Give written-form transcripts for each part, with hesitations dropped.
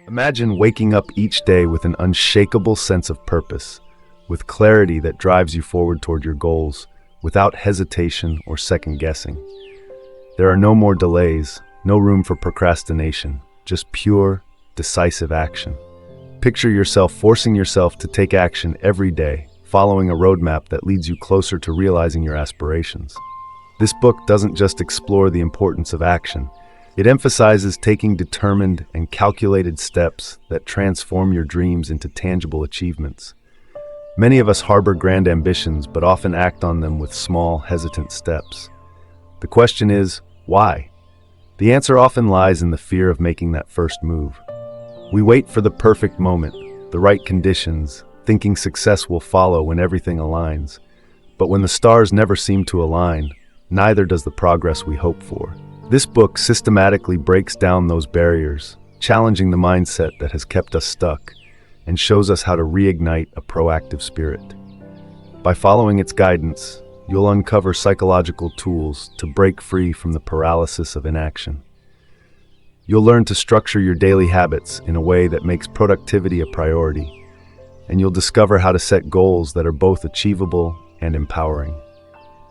Imagine waking up each day with an unshakable sense of purpose, with clarity that drives you forward toward your goals, without hesitation or second guessing. There are no more delays, no room for procrastination, just pure, decisive action. Picture yourself forcing yourself to take action every day, following a roadmap that leads you closer to realizing your aspirations. This book doesn't just explore the importance of action. It emphasizes taking determined and calculated steps that transform your dreams into tangible achievements. Many of us harbor grand ambitions, but often act on them with small, hesitant steps. The question is, why? The answer often lies in the fear of making that first move. We wait for the perfect moment, the right conditions, thinking success will follow when everything aligns. But when the stars never seem to align, neither does the progress we hope for. This book systematically breaks down those barriers, challenging the mindset that has kept us stuck, and shows us how to reignite a proactive spirit. By following its guidance, you'll uncover psychological tools to break free from the paralysis of inaction. You'll learn to structure your daily habits in a way that makes productivity a priority, and you'll discover how to set goals that are both achievable and empowering.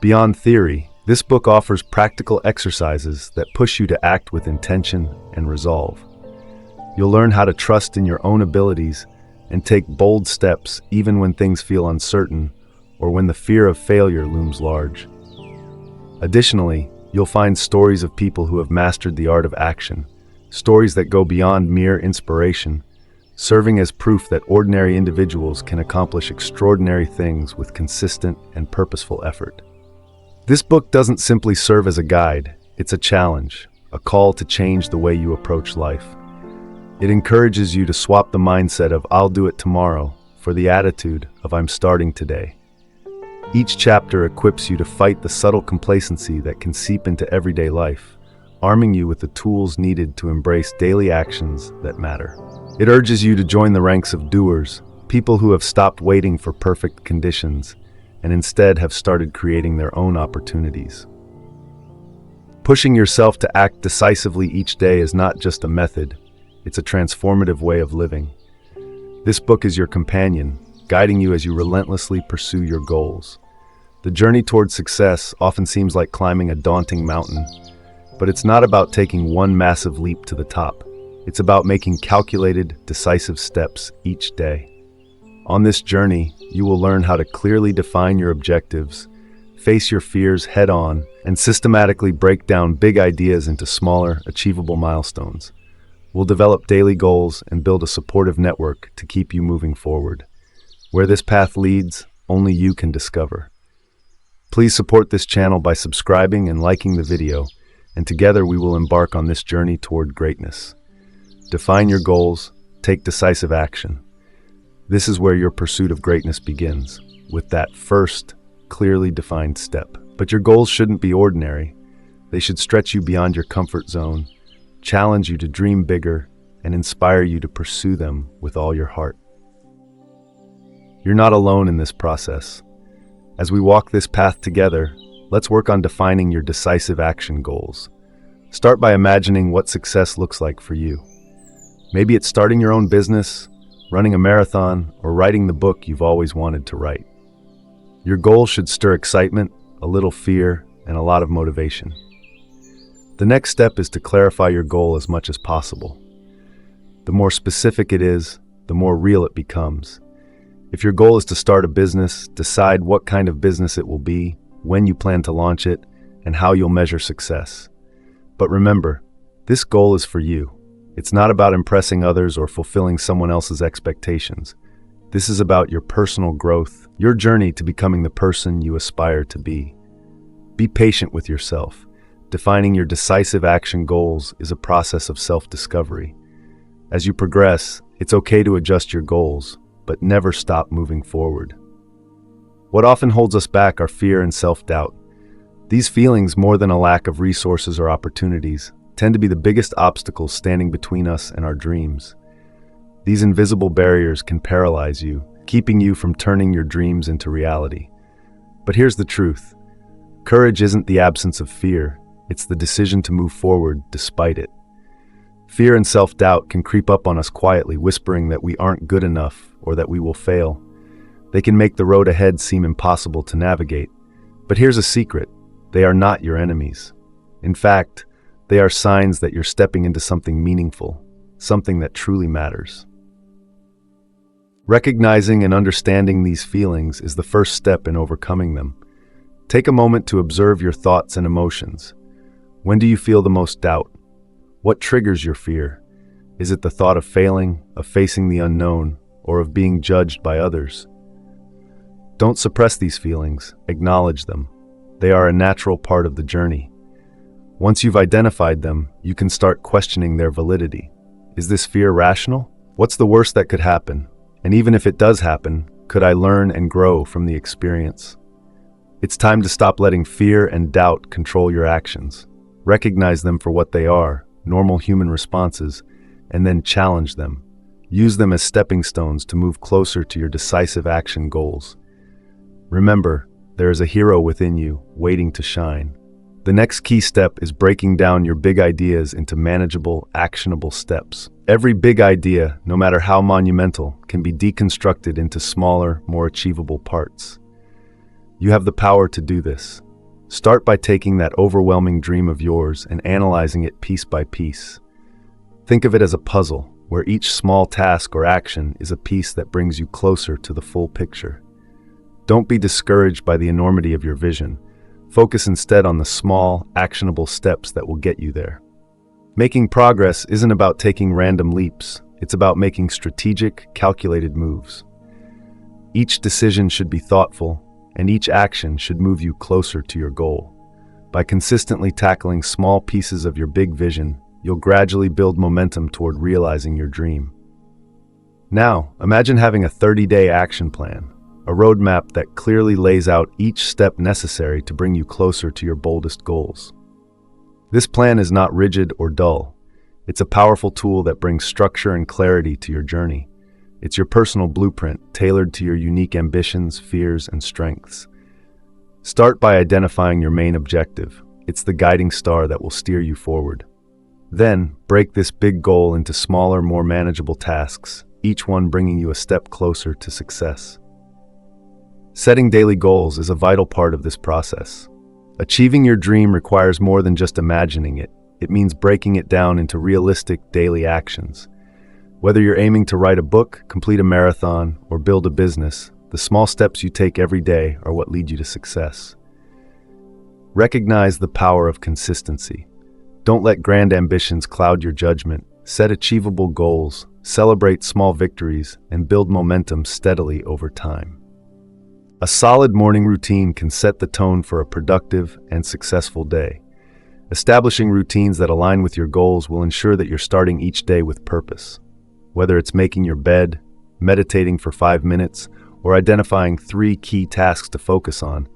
Beyond theory, this book offers practical exercises that push you to act with intention and resolve. You'll learn how to trust in your own abilities and take bold steps even when things feel uncertain or when the fear of failure looms large. Additionally, you'll find stories of people who have mastered the art of action, stories that go beyond mere inspiration, serving as proof that ordinary individuals can accomplish extraordinary things with consistent and purposeful effort. This book doesn't simply serve as a guide, it's a challenge, a call to change the way you approach life. It encourages you to swap the mindset of "I'll do it tomorrow" for the attitude of "I'm starting today." Each chapter equips you to fight the subtle complacency that can seep into everyday life, arming you with the tools needed to embrace daily actions that matter. It urges you to join the ranks of doers, people who have stopped waiting for perfect conditions and instead have started creating their own opportunities. Pushing yourself to act decisively each day is not just a method, it's a transformative way of living. This book is your companion, guiding you as you relentlessly pursue your goals. The journey towards success often seems like climbing a daunting mountain, but it's not about taking one massive leap to the top. It's about making calculated, decisive steps each day. On this journey, you will learn how to clearly define your objectives, face your fears head-on, and systematically break down big ideas into smaller, achievable milestones. We'll develop daily goals and build a supportive network to keep you moving forward. Where this path leads, only you can discover. Please support this channel by subscribing and liking the video, and together we will embark on this journey toward greatness. Define your goals, take decisive action. This is where your pursuit of greatness begins, with that first, clearly defined step. But your goals shouldn't be ordinary. They should stretch you beyond your comfort zone, challenge you to dream bigger, and inspire you to pursue them with all your heart. You're not alone in this process. As we walk this path together, let's work on defining your decisive action goals. Start by imagining what success looks like for you. Maybe it's starting your own business, running a marathon, or writing the book you've always wanted to write. Your goal should stir excitement, a little fear, and a lot of motivation. The next step is to clarify your goal as much as possible. The more specific it is, the more real it becomes. If your goal is to start a business, decide what kind of business it will be, when you plan to launch it, and how you'll measure success. But remember, this goal is for you. It's not about impressing others or fulfilling someone else's expectations. This is about your personal growth, your journey to becoming the person you aspire to be. Be patient with yourself. Defining your decisive action goals is a process of self-discovery. As you progress, it's okay to adjust your goals, but never stop moving forward. What often holds us back are fear and self-doubt. These feelings, more than a lack of resources or opportunities, tend to be the biggest obstacles standing between us and our dreams. These invisible barriers can paralyze you, keeping you from turning your dreams into reality. But here's the truth. Courage isn't the absence of fear, it's the decision to move forward despite it. Fear and self-doubt can creep up on us quietly, whispering that we aren't good enough or that we will fail. They can make the road ahead seem impossible to navigate. But here's a secret: they are not your enemies. In fact, they are signs that you're stepping into something meaningful, something that truly matters. Recognizing and understanding these feelings is the first step in overcoming them. Take a moment to observe your thoughts and emotions. When do you feel the most doubt? What triggers your fear? Is it the thought of failing, of facing the unknown, or of being judged by others? Don't suppress these feelings, acknowledge them. They are a natural part of the journey. Once you've identified them, you can start questioning their validity. Is this fear rational? What's the worst that could happen? And even if it does happen, could I learn and grow from the experience? It's time to stop letting fear and doubt control your actions. Recognize them for what they are, normal human responses, and then challenge them. Use them as stepping stones to move closer to your decisive action goals. Remember, there is a hero within you, waiting to shine. The next key step is breaking down your big ideas into manageable, actionable steps. Every big idea, no matter how monumental, can be deconstructed into smaller, more achievable parts. You have the power to do this. Start by taking that overwhelming dream of yours and analyzing it piece by piece. Think of it as a puzzle, where each small task or action is a piece that brings you closer to the full picture. Don't be discouraged by the enormity of your vision. Focus instead on the small, actionable steps that will get you there. Making progress isn't about taking random leaps. It's about making strategic, calculated moves. Each decision should be thoughtful, and each action should move you closer to your goal. By consistently tackling small pieces of your big vision, you'll gradually build momentum toward realizing your dream. Now, imagine having a 30-day action plan, a roadmap that clearly lays out each step necessary to bring you closer to your boldest goals. This plan is not rigid or dull. It's a powerful tool that brings structure and clarity to your journey. It's your personal blueprint, tailored to your unique ambitions, fears, and strengths. Start by identifying your main objective. It's the guiding star that will steer you forward. Then, break this big goal into smaller, more manageable tasks, each one bringing you a step closer to success. Setting daily goals is a vital part of this process. Achieving your dream requires more than just imagining it. It means breaking it down into realistic daily actions. Whether you're aiming to write a book, complete a marathon, or build a business, the small steps you take every day are what lead you to success. Recognize the power of consistency. Don't let grand ambitions cloud your judgment. Set achievable goals, celebrate small victories, and build momentum steadily over time. A solid morning routine can set the tone for a productive and successful day. Establishing routines that align with your goals will ensure that you're starting each day with purpose. Whether it's making your bed, meditating for 5 minutes, or identifying 3 key tasks to focus on,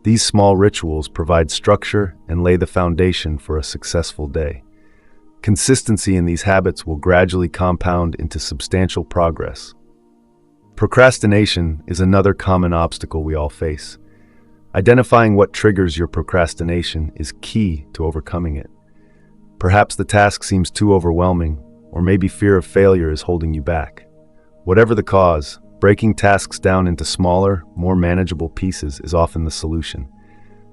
these small rituals provide structure and lay the foundation for a successful day. Consistency in these habits will gradually compound into substantial progress. Procrastination is another common obstacle we all face. Identifying what triggers your procrastination is key to overcoming it. Perhaps the task seems too overwhelming, or maybe fear of failure is holding you back. Whatever the cause, breaking tasks down into smaller, more manageable pieces is often the solution.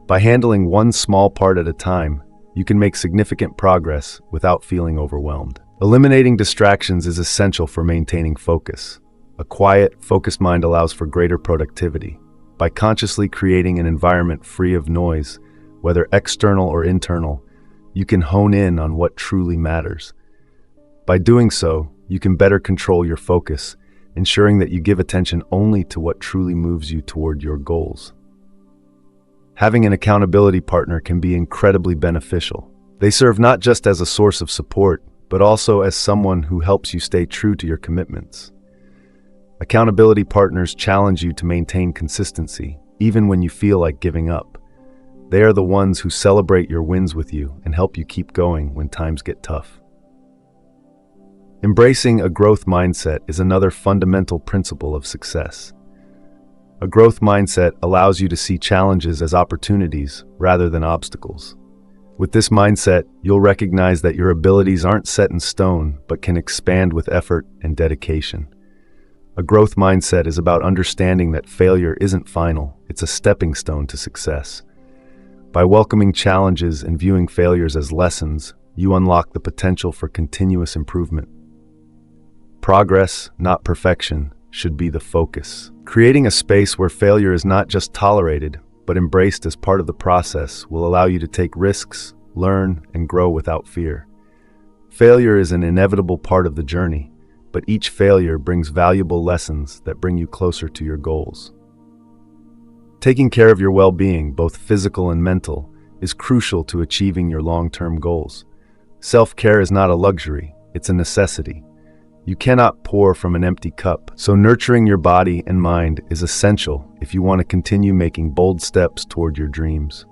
By handling one small part at a time, you can make significant progress without feeling overwhelmed. Eliminating distractions is essential for maintaining focus. A quiet, focused mind allows for greater productivity. By consciously creating an environment free of noise, whether external or internal, you can hone in on what truly matters. By doing so, you can better control your focus, ensuring that you give attention only to what truly moves you toward your goals. Having an accountability partner can be incredibly beneficial. They serve not just as a source of support, but also as someone who helps you stay true to your commitments. Accountability partners challenge you to maintain consistency, even when you feel like giving up. They are the ones who celebrate your wins with you and help you keep going when times get tough. Embracing a growth mindset is another fundamental principle of success. A growth mindset allows you to see challenges as opportunities rather than obstacles. With this mindset, you'll recognize that your abilities aren't set in stone, but can expand with effort and dedication. A growth mindset is about understanding that failure isn't final, it's a stepping stone to success. By welcoming challenges and viewing failures as lessons, you unlock the potential for continuous improvement. Progress, not perfection, should be the focus. Creating a space where failure is not just tolerated, but embraced as part of the process will allow you to take risks, learn, and grow without fear. Failure is an inevitable part of the journey, but each failure brings valuable lessons that bring you closer to your goals. Taking care of your well-being, both physical and mental, is crucial to achieving your long-term goals. Self-care is not a luxury, it's a necessity. You cannot pour from an empty cup, so nurturing your body and mind is essential if you want to continue making bold steps toward your dreams.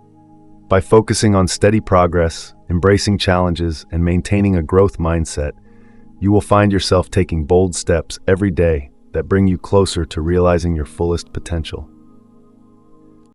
By focusing on steady progress, embracing challenges, and maintaining a growth mindset, you will find yourself taking bold steps every day that bring you closer to realizing your fullest potential.